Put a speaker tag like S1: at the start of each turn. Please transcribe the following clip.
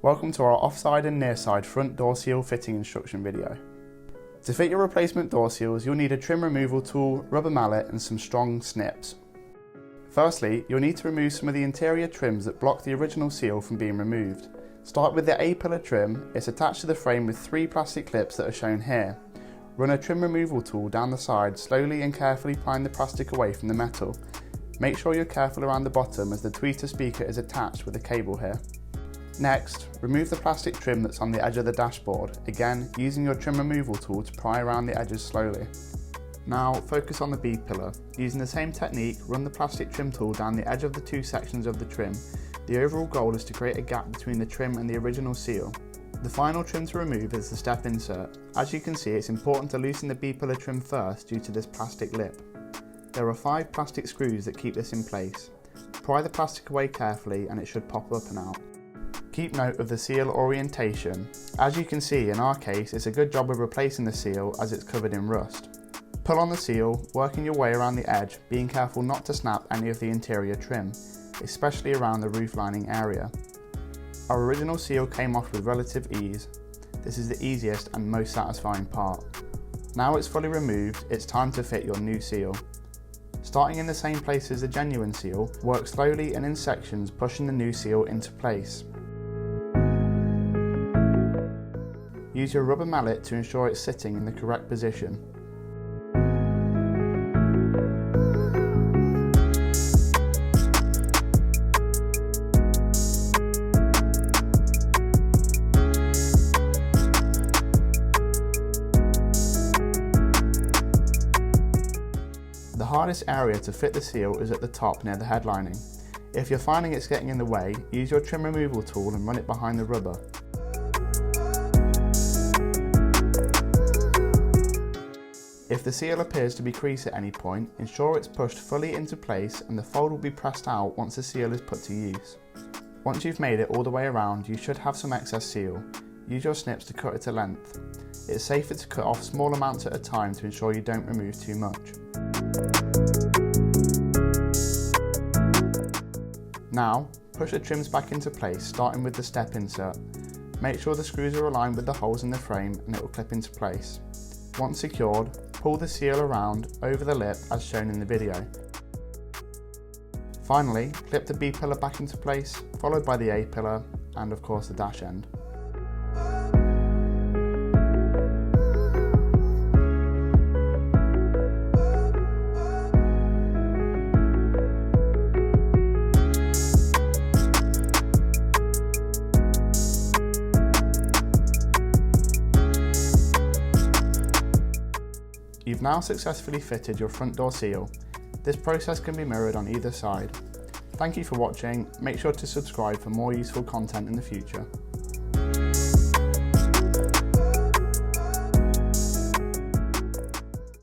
S1: Welcome to our offside and near side front door seal fitting instruction video. To fit your replacement door seals, you'll need a trim removal tool, rubber mallet and some strong snips. Firstly, you'll need to remove some of the interior trims that block the original seal from being removed. Start with the A-pillar trim. It's attached to the frame with 3 plastic clips that are shown here. Run a trim removal tool down the side, slowly and carefully prying the plastic away from the metal. Make sure you're careful around the bottom as the tweeter speaker is attached with a cable here. Next, remove the plastic trim that's on the edge of the dashboard, again using your trim removal tool to pry around the edges slowly. Now focus on the B-pillar. Using the same technique, run the plastic trim tool down the edge of the 2 sections of the trim. The overall goal is to create a gap between the trim and the original seal. The final trim to remove is the step insert. As you can see, it's important to loosen the B-pillar trim first due to this plastic lip. There are 5 plastic screws that keep this in place. Pry the plastic away carefully and it should pop up and out. Keep note of the seal orientation. As you can see, in our case, it's a good job of replacing the seal as it's covered in rust. Pull on the seal, working your way around the edge, being careful not to snap any of the interior trim, especially around the roof lining area. Our original seal came off with relative ease. This is the easiest and most satisfying part. Now it's fully removed, it's time to fit your new seal. Starting in the same place as the genuine seal, work slowly and in sections, pushing the new seal into place. Use your rubber mallet to ensure it's sitting in the correct position. The hardest area to fit the seal is at the top near the head lining. If you're finding it's getting in the way, use your trim removal tool and run it behind the rubber. If the seal appears to be creased at any point, ensure it's pushed fully into place and the fold will be pressed out once the seal is put to use. Once you've made it all the way around, you should have some excess seal. Use your snips to cut it to length. It's safer to cut off small amounts at a time to ensure you don't remove too much. Now, push the trims back into place, starting with the step insert. Make sure the screws are aligned with the holes in the frame and it will clip into place. Once secured, pull the seal around over the lip as shown in the video. Finally, clip the B-pillar back into place, followed by the A-pillar and of course the dash end. You've now successfully fitted your front door seal. This process can be mirrored on either side. Thank you for watching. Make sure to subscribe for more useful content in the future.